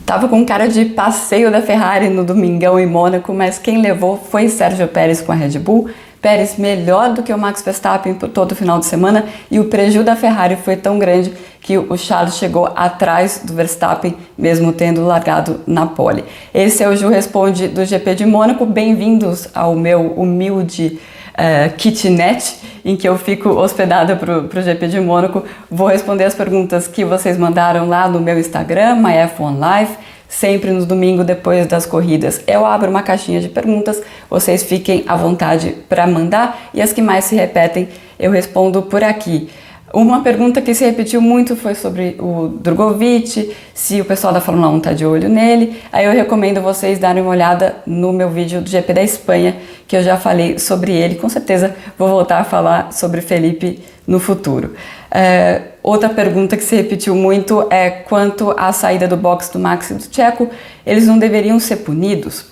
Tava com cara de passeio da Ferrari no domingão em Mônaco, mas quem levou foi Sérgio Pérez com a Red Bull. Pérez melhor do que o Max Verstappen por todo o final de semana, e o prejuízo da Ferrari foi tão grande que o Charles chegou atrás do Verstappen, mesmo tendo largado na pole. Esse é o Ju Responde do GP de Mônaco. Bem-vindos ao meu humilde kitnet, em que eu fico hospedada pro GP de Mônaco. Vou responder as perguntas que vocês mandaram lá no meu Instagram, MyF1Live, sempre no domingo depois das corridas. Eu abro uma caixinha de perguntas, vocês fiquem à vontade para mandar, e as que mais se repetem eu respondo por aqui. Uma pergunta que se repetiu muito foi sobre o Drogovic, se o pessoal da Fórmula 1 está de olho nele. Aí eu recomendo vocês darem uma olhada no meu vídeo do GP da Espanha, que eu já falei sobre ele. Com certeza vou voltar a falar sobre Felipe no futuro. Outra pergunta que se repetiu muito é quanto à saída do box do Max e do Checo. Eles não deveriam ser punidos?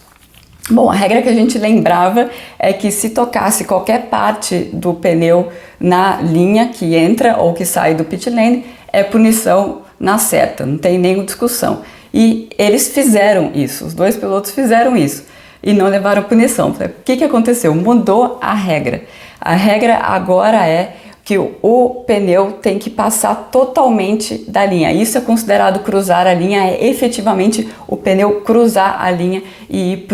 Bom, a regra que a gente lembrava é que se tocasse qualquer parte do pneu na linha que entra ou que sai do pit lane, é punição na certa, não tem nenhuma discussão. E eles fizeram isso, os dois pilotos fizeram isso e não levaram punição. O que aconteceu? Mudou a regra. A regra agora é que o pneu tem que passar totalmente da linha. Isso é considerado cruzar a linha, é efetivamente o pneu cruzar a linha e ir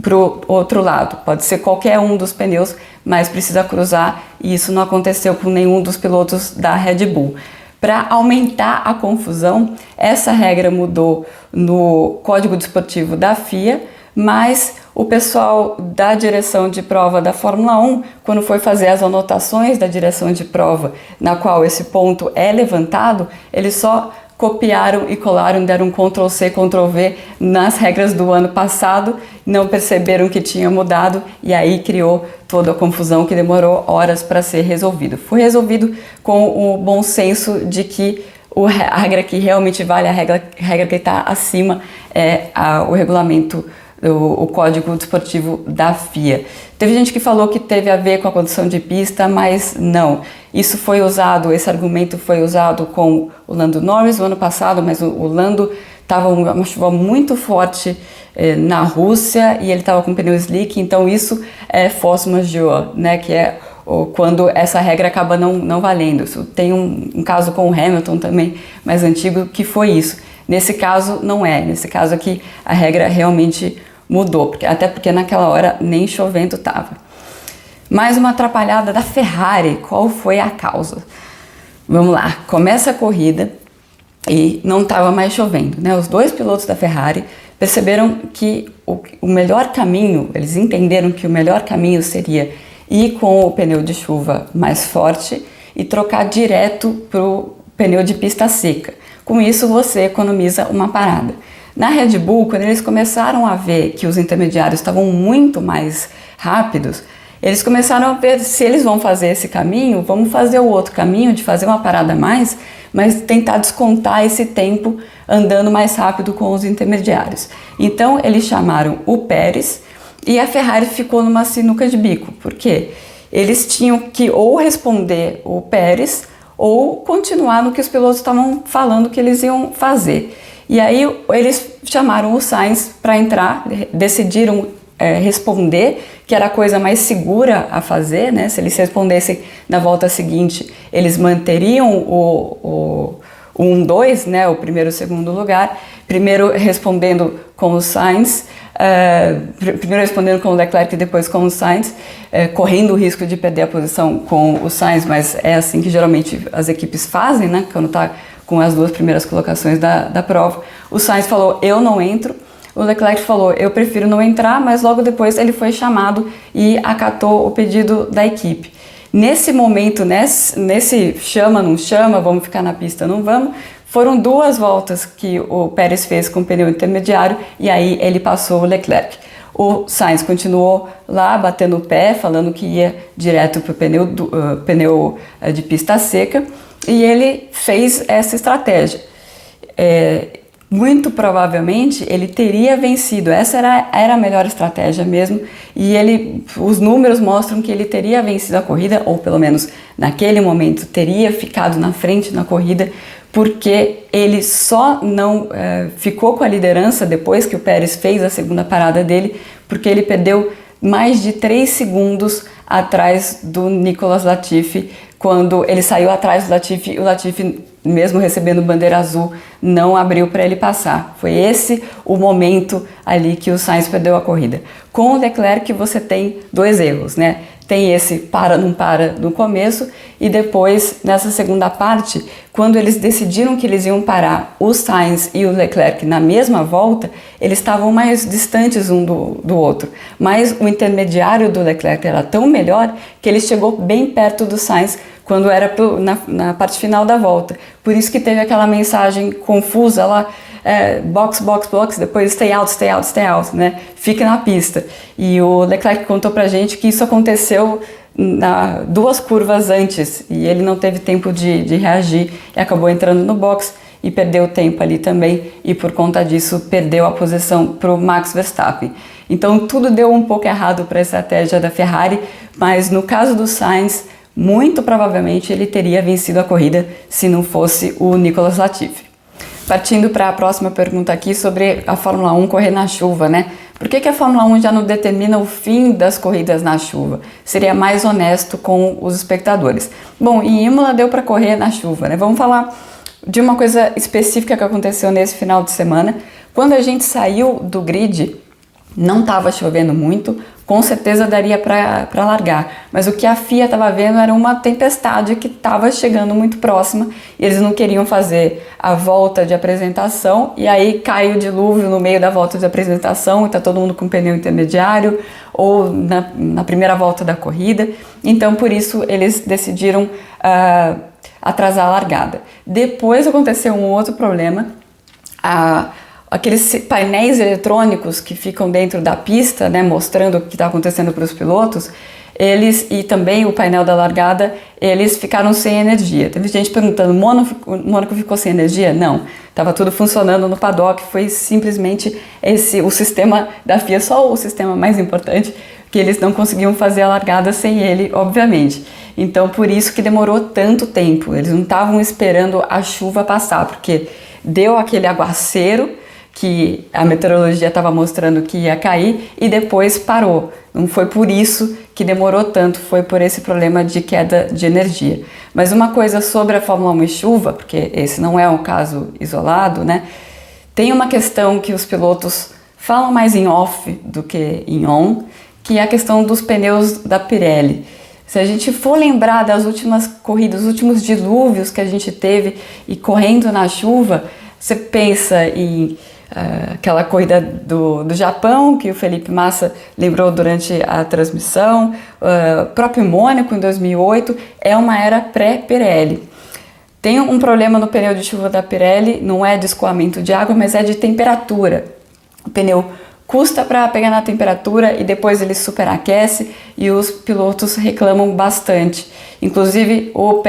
pro outro lado. Pode ser qualquer um dos pneus, mas precisa cruzar, e isso não aconteceu com nenhum dos pilotos da Red Bull. Para aumentar a confusão, essa regra mudou no Código Desportivo da FIA, mas o pessoal da direção de prova da Fórmula 1, quando foi fazer as anotações da direção de prova, na qual esse ponto é levantado, eles só copiaram e colaram, deram um Ctrl+C, Ctrl+V nas regras do ano passado, não perceberam que tinha mudado, e aí criou toda a confusão que demorou horas para ser resolvido. Foi resolvido com o bom senso de que a regra que realmente vale, a regra que está acima é o regulamento, o Código Desportivo da FIA. Teve gente que falou que teve a ver com a condição de pista, mas não. Isso foi usado, esse argumento foi usado com o Lando Norris no ano passado, mas o Lando estava uma chuva muito forte na Rússia e ele estava com pneu slick, então isso é force majeure, né, que é quando essa regra acaba não valendo. Isso tem um caso com o Hamilton também, mais antigo, que foi isso. Nesse caso não é, nesse caso aqui a regra realmente mudou, até porque naquela hora nem chovendo estava. Mais uma atrapalhada da Ferrari, qual foi a causa? Vamos lá, começa a corrida e não estava mais chovendo, né? Os dois pilotos da Ferrari perceberam que o melhor caminho, eles entenderam que o melhor caminho seria ir com o pneu de chuva mais forte e trocar direto para o pneu de pista seca. Com isso você economiza uma parada. Na Red Bull, quando eles começaram a ver que os intermediários estavam muito mais rápidos, eles começaram a ver se eles vão fazer esse caminho, vamos fazer o outro caminho de fazer uma parada a mais, mas tentar descontar esse tempo andando mais rápido com os intermediários. Então eles chamaram o Pérez e a Ferrari ficou numa sinuca de bico, porque eles tinham que ou responder o Pérez ou continuar no que os pilotos estavam falando que eles iam fazer. E aí eles chamaram o Sainz para entrar, decidiram responder, que era a coisa mais segura a fazer, né? Se eles respondessem na volta seguinte, eles manteriam o 1-2, né? O primeiro e o segundo lugar. Primeiro respondendo com o Sainz, primeiro respondendo com o Leclerc e depois com o Sainz, correndo o risco de perder a posição com o Sainz, mas é assim que geralmente as equipes fazem, né? Quando está com as duas primeiras colocações da prova. O Sainz falou, eu não entro. O Leclerc falou, eu prefiro não entrar, mas logo depois ele foi chamado e acatou o pedido da equipe. Nesse momento, nesse chama, não chama, vamos ficar na pista, não vamos, foram duas voltas que o Pérez fez com o pneu intermediário e aí ele passou o Leclerc. O Sainz continuou lá, batendo o pé, falando que ia direto para o pneu de pista seca, e ele fez essa estratégia. Muito provavelmente ele teria vencido, essa era a melhor estratégia mesmo, e os números mostram que ele teria vencido a corrida, ou pelo menos naquele momento teria ficado na frente na corrida, porque ele só não ficou com a liderança depois que o Pérez fez a segunda parada dele, porque ele perdeu mais de 3 segundos atrás do Nicolas Latifi, quando ele saiu atrás do Latifi, e o Latifi, mesmo recebendo bandeira azul, não abriu para ele passar. Foi esse o momento ali que o Sainz perdeu a corrida. Com o Leclerc você tem 2 erros, né? Tem esse para, não para no começo, e depois, nessa segunda parte, quando eles decidiram que eles iam parar o Sainz e o Leclerc na mesma volta, eles estavam mais distantes um do outro. Mas o intermediário do Leclerc era tão melhor que ele chegou bem perto do Sainz quando era na parte final da volta. Por isso que teve aquela mensagem confusa lá, box, box, box, depois stay out, stay out, stay out, né? Fique na pista. E o Leclerc contou pra gente que isso aconteceu 2 curvas antes e ele não teve tempo de reagir e acabou entrando no box e perdeu tempo ali também, e por conta disso perdeu a posição para o Max Verstappen. Então tudo deu um pouco errado para a estratégia da Ferrari, mas no caso do Sainz, muito provavelmente ele teria vencido a corrida se não fosse o Nicolas Latifi. Partindo para a próxima pergunta aqui sobre a Fórmula 1 correr na chuva, né? Por que a Fórmula 1 já não determina o fim das corridas na chuva? Seria mais honesto com os espectadores. Bom, em Imola deu para correr na chuva, né? Vamos falar de uma coisa específica que aconteceu nesse final de semana. Quando a gente saiu do grid, não estava chovendo muito, com certeza daria para largar, mas o que a FIA estava vendo era uma tempestade que estava chegando muito próxima e eles não queriam fazer a volta de apresentação, e aí cai o dilúvio no meio da volta de apresentação e está todo mundo com pneu intermediário ou na primeira volta da corrida. Então por isso eles decidiram atrasar a largada. Depois aconteceu um outro problema. Aqueles painéis eletrônicos que ficam dentro da pista, né, mostrando o que está acontecendo para os pilotos, e também o painel da largada, eles ficaram sem energia. Teve gente perguntando, Mônaco ficou sem energia? Não, estava tudo funcionando no paddock, foi simplesmente o sistema da FIA, só o sistema mais importante, que eles não conseguiam fazer a largada sem ele, obviamente. Então, por isso que demorou tanto tempo, eles não estavam esperando a chuva passar, porque deu aquele aguaceiro, que a meteorologia estava mostrando que ia cair, e depois parou. Não foi por isso que demorou tanto, foi por esse problema de queda de energia. Mas uma coisa sobre a Fórmula 1 e chuva, porque esse não é um caso isolado, né? Tem uma questão que os pilotos falam mais em off do que em on, que é a questão dos pneus da Pirelli. Se a gente for lembrar das últimas corridas, os últimos dilúvios que a gente teve e correndo na chuva, você pensa em aquela corrida do Japão, que o Felipe Massa lembrou durante a transmissão, próprio Mônaco em 2008, é uma era pré-Pirelli. Tem um problema no pneu de chuva da Pirelli, não é de escoamento de água, mas é de temperatura. O pneu custa para pegar na temperatura e depois ele superaquece e os pilotos reclamam bastante. Inclusive o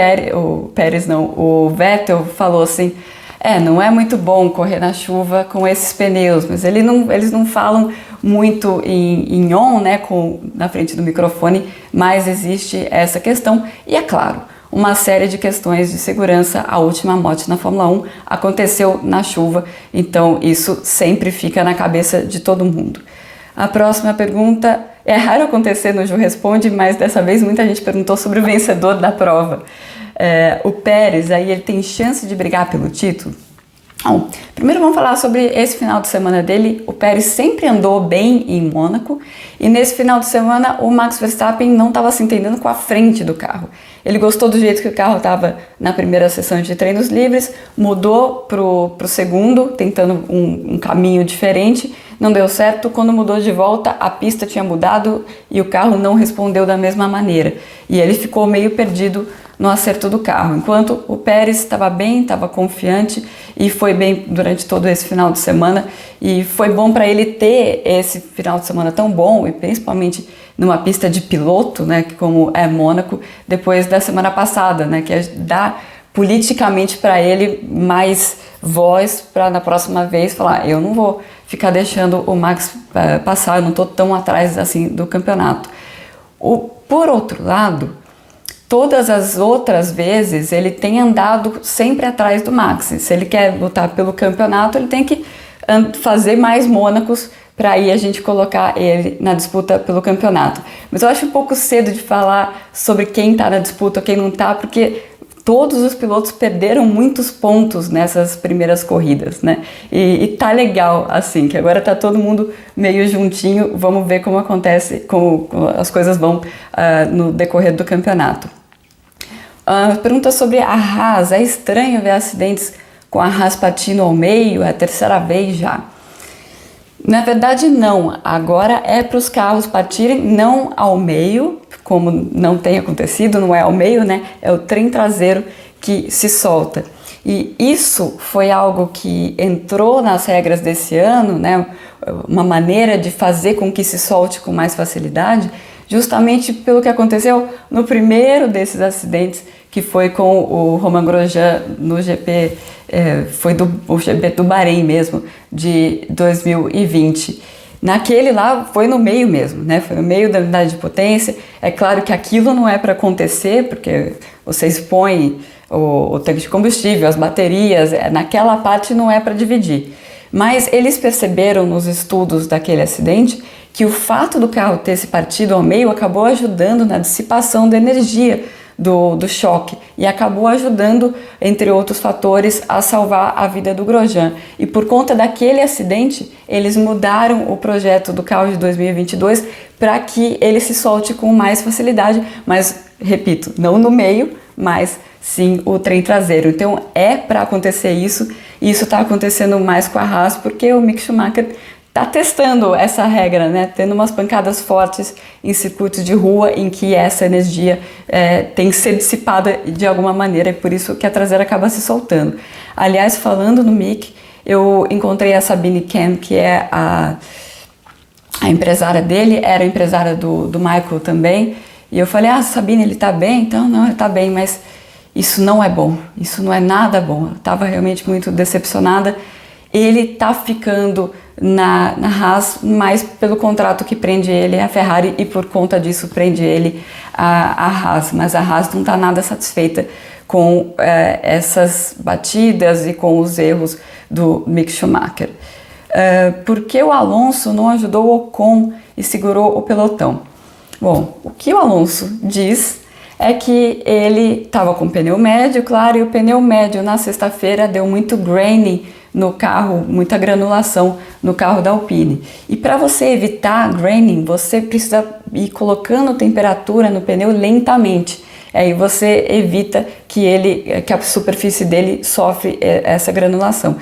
Vettel falou assim, não é muito bom correr na chuva com esses pneus, mas eles não falam muito em on, né, na frente do microfone, mas existe essa questão. E é claro, uma série de questões de segurança. A última morte na Fórmula 1 aconteceu na chuva, então isso sempre fica na cabeça de todo mundo. A próxima pergunta, é raro acontecer no Ju Responde, mas dessa vez muita gente perguntou sobre o vencedor da prova. O Pérez, aí ele tem chance de brigar pelo título? Bom, primeiro vamos falar sobre esse final de semana dele. O Pérez sempre andou bem em Mônaco e nesse final de semana o Max Verstappen não estava se entendendo com a frente do carro. Ele gostou do jeito que o carro estava na primeira sessão de treinos livres, mudou pro segundo, tentando um caminho diferente, não deu certo. Quando mudou de volta, a pista tinha mudado e o carro não respondeu da mesma maneira. E ele ficou meio perdido no acerto do carro, enquanto o Pérez estava bem, estava confiante e foi bem durante todo esse final de semana, e foi bom para ele ter esse final de semana tão bom, e principalmente numa pista de piloto, né, como é Mônaco, depois da semana passada, né, que dá politicamente para ele mais voz para na próxima vez falar, eu não vou ficar deixando o Max passar, eu não estou tão atrás assim do campeonato. Por outro lado, todas as outras vezes ele tem andado sempre atrás do Max. Se ele quer lutar pelo campeonato, ele tem que fazer mais Mônacos para aí a gente colocar ele na disputa pelo campeonato. Mas eu acho um pouco cedo de falar sobre quem está na disputa ou quem não está, porque todos os pilotos perderam muitos pontos nessas primeiras corridas, né? E tá legal, assim, que agora tá todo mundo meio juntinho. Vamos ver como acontece, como as coisas vão no decorrer do campeonato. Pergunta sobre a Haas. É estranho ver acidentes com a Haas partindo ao meio, é a terceira vez já. Na verdade, não. Agora é para os carros partirem não ao meio, como não tem acontecido, não é ao meio, né? É o trem traseiro que se solta. E isso foi algo que entrou nas regras desse ano, né? Uma maneira de fazer com que se solte com mais facilidade, justamente pelo que aconteceu no primeiro desses acidentes, que foi com o Romain Grosjean no GP, foi o GP do Bahrein mesmo, de 2020. Naquele lá foi no meio mesmo, né? Foi no meio da unidade de potência. É claro que aquilo não é para acontecer, porque você expõe o tanque de combustível, as baterias, naquela parte não é para dividir. Mas eles perceberam nos estudos daquele acidente que o fato do carro ter se partido ao meio acabou ajudando na dissipação da energia do choque e acabou ajudando, entre outros fatores, a salvar a vida do Grosjean. E por conta daquele acidente, eles mudaram o projeto do carro de 2022 para que ele se solte com mais facilidade, mas, repito, não no meio, mas sim o trem traseiro. Então é para acontecer isso, e isso está acontecendo mais com a Haas, porque o Mick Schumacher está testando essa regra, né? Tendo umas pancadas fortes em circuitos de rua em que essa energia tem que ser dissipada de alguma maneira, e por isso que a traseira acaba se soltando. Aliás, falando no Mick, eu encontrei a Sabine Kehm, que é a empresária dele, era empresária do Michael também, e eu falei, Sabine, ele tá bem? Então, não, ele tá bem, mas isso não é bom, isso não é nada bom. Eu estava realmente muito decepcionada. Ele tá ficando na Haas, mas pelo contrato que prende ele a Ferrari, e por conta disso prende ele a Haas. Mas a Haas não está nada satisfeita com essas batidas e com os erros do Mick Schumacher. Por que o Alonso não ajudou o Ocon e segurou o pelotão? Bom, o que o Alonso diz é que ele estava com pneu médio, claro, e o pneu médio na sexta-feira deu muito graining no carro, muita granulação no carro da Alpine. E para você evitar graining, você precisa ir colocando temperatura no pneu lentamente. Aí você evita que a superfície dele sofre essa granulação.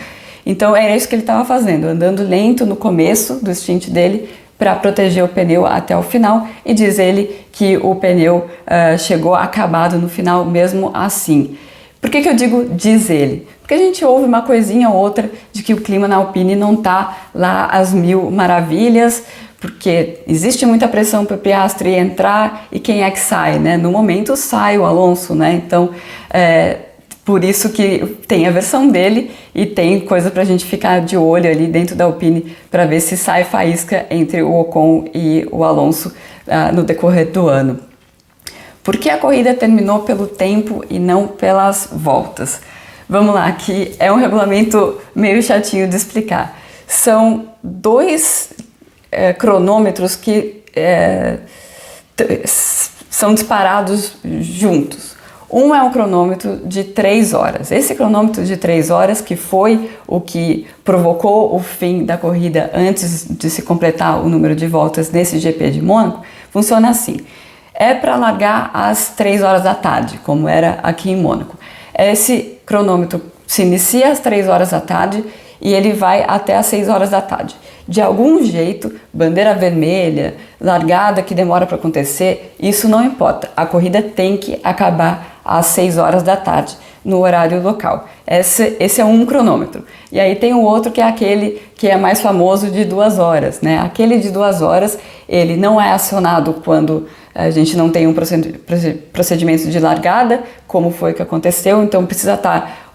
Então era isso que ele estava fazendo, andando lento no começo do stint dele para proteger o pneu até o final, e diz ele que o pneu chegou acabado no final mesmo assim. Por que eu digo diz ele? Porque a gente ouve uma coisinha ou outra de que o clima na Alpine não está lá às mil maravilhas, porque existe muita pressão para o Piastri entrar, e quem é que sai, né? No momento sai o Alonso, né? Então, por isso que tem a versão dele, e tem coisa para a gente ficar de olho ali dentro da Alpine para ver se sai faísca entre o Ocon e o Alonso no decorrer do ano. Por que a corrida terminou pelo tempo e não pelas voltas? Vamos lá, que é um regulamento meio chatinho de explicar. São dois cronômetros que são disparados juntos. Um é um cronômetro de 3 horas. Esse cronômetro de 3 horas, que foi o que provocou o fim da corrida antes de se completar o número de voltas nesse GP de Mônaco, funciona assim. É para largar às 3 horas da tarde, como era aqui em Mônaco. Esse cronômetro se inicia às 3 horas da tarde e ele vai até às 6 horas da tarde. De algum jeito, bandeira vermelha, largada que demora para acontecer, isso não importa. A corrida tem que acabar às 6 horas da tarde, no horário local. Esse é um cronômetro. E aí tem o outro, que é aquele que é mais famoso, de 2 horas, né? Aquele de 2 horas, ele não é acionado quando a gente não tem um procedimento de largada, como foi que aconteceu, então precisa estar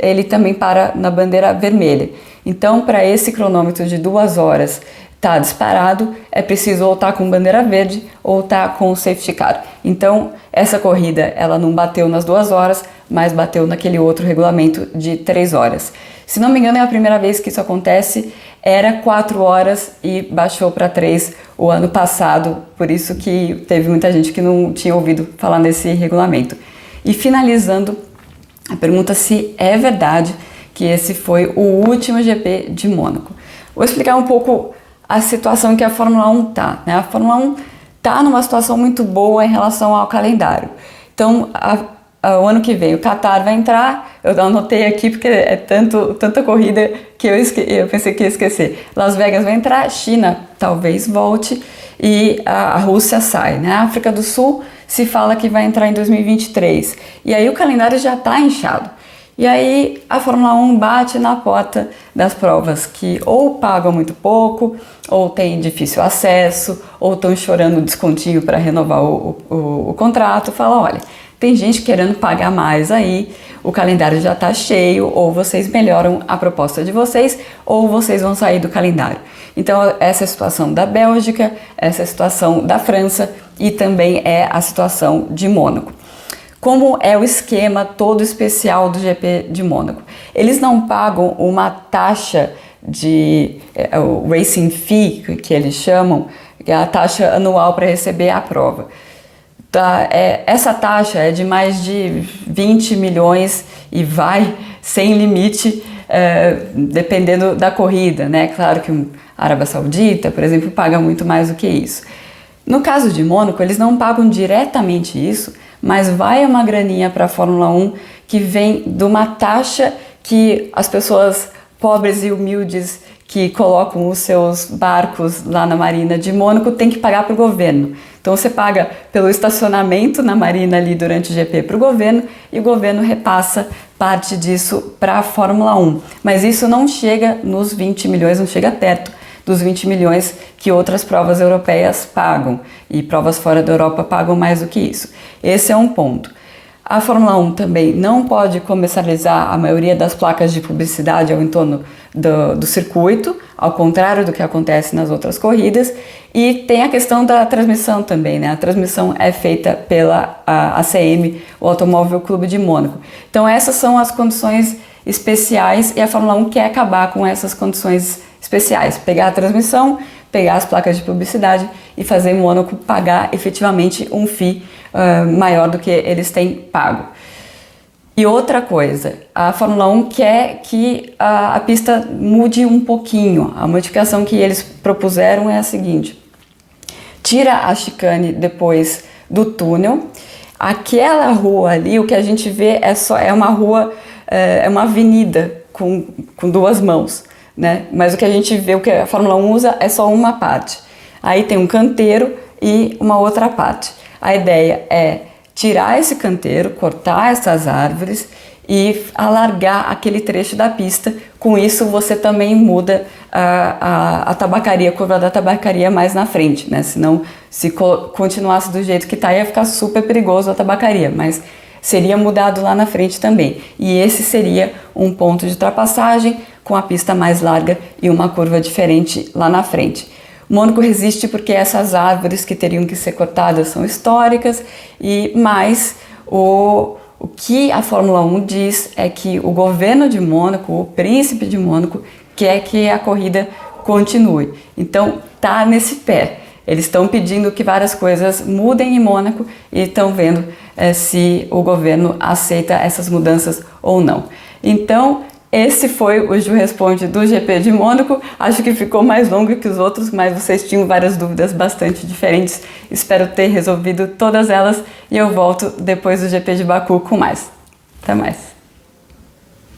ele também para na bandeira vermelha. Então, para esse cronômetro de 2 horas está disparado, é preciso ou estar com bandeira verde ou estar com o safety car. Então, essa corrida ela não bateu nas 2 horas, mas bateu naquele outro regulamento de 3 horas. Se não me engano, é a primeira vez que isso acontece, era 4 horas e baixou para 3 o ano passado, por isso que teve muita gente que não tinha ouvido falar nesse regulamento. E finalizando, a pergunta se é verdade que esse foi o último GP de Mônaco. Vou explicar um pouco a situação que a Fórmula 1 tá, né? A Fórmula 1 tá numa situação muito boa em relação ao calendário. Então, o ano que vem o Qatar vai entrar, eu anotei aqui porque é tanta corrida que eu pensei que ia esquecer. Las Vegas vai entrar, China talvez volte e a Rússia sai, né? A África do Sul se fala que vai entrar em 2023. E aí o calendário já está inchado. E aí a Fórmula 1 bate na porta das provas que ou pagam muito pouco, ou tem difícil acesso, ou estão chorando descontinho para renovar o contrato. Fala, olha, tem gente querendo pagar mais aí, o calendário já está cheio, ou vocês melhoram a proposta de vocês, ou vocês vão sair do calendário. Então essa é a situação da Bélgica, essa é a situação da França e também é a situação de Mônaco. Como é o esquema todo especial do GP de Mônaco? Eles não pagam uma taxa o Racing Fee, que eles chamam, que é a taxa anual para receber a prova. Essa taxa é de mais de 20 milhões e vai sem limite, dependendo da corrida, né? Claro que a Arábia Saudita, por exemplo, paga muito mais do que isso. No caso de Mônaco, eles não pagam diretamente isso, mas vai uma graninha para a Fórmula 1 que vem de uma taxa que as pessoas pobres e humildes que colocam os seus barcos lá na marina de Mônaco têm que pagar para o governo. Então você paga pelo estacionamento na marina ali durante o GP para o governo e o governo repassa parte disso para a Fórmula 1. Mas isso não chega nos 20 milhões, não chega perto dos 20 milhões que outras provas europeias pagam, e provas fora da Europa pagam mais do que isso. Esse é um ponto. A Fórmula 1 também não pode comercializar a maioria das placas de publicidade ao entorno do circuito, ao contrário do que acontece nas outras corridas, e tem a questão da transmissão também, né? A transmissão é feita pela ACM, o Automóvel Clube de Mônaco. Então essas são as condições especiais e a Fórmula 1 quer acabar com essas condições especiais, pegar a transmissão, pegar as placas de publicidade e fazer Mônaco pagar efetivamente um fee maior do que eles têm pago. E outra coisa, a Fórmula 1 quer que a pista mude um pouquinho. A modificação que eles propuseram é a seguinte: tira a chicane depois do túnel, aquela rua ali, o que a gente vê é uma rua, é uma avenida com 2 mãos. Né? Mas o que a gente vê, o que a Fórmula 1 usa é só uma parte. Aí tem um canteiro e uma outra parte. A ideia é tirar esse canteiro, cortar essas árvores e alargar aquele trecho da pista. Com isso você também muda a tabacaria, a curva da tabacaria mais na frente, né? Senão, se continuasse do jeito que está, ia ficar super perigoso a tabacaria, mas seria mudado lá na frente também. E esse seria um ponto de ultrapassagem com a pista mais larga e uma curva diferente lá na frente. Mônaco resiste porque essas árvores que teriam que ser cortadas são históricas, mas o que a Fórmula 1 diz é que o governo de Mônaco, o príncipe de Mônaco, quer que a corrida continue. Então tá nesse pé. Eles estão pedindo que várias coisas mudem em Mônaco e estão vendo se o governo aceita essas mudanças ou não. Então, esse foi o Ju Responde do GP de Mônaco. Acho que ficou mais longo que os outros, mas vocês tinham várias dúvidas bastante diferentes. Espero ter resolvido todas elas e eu volto depois do GP de Baku com mais. Até mais!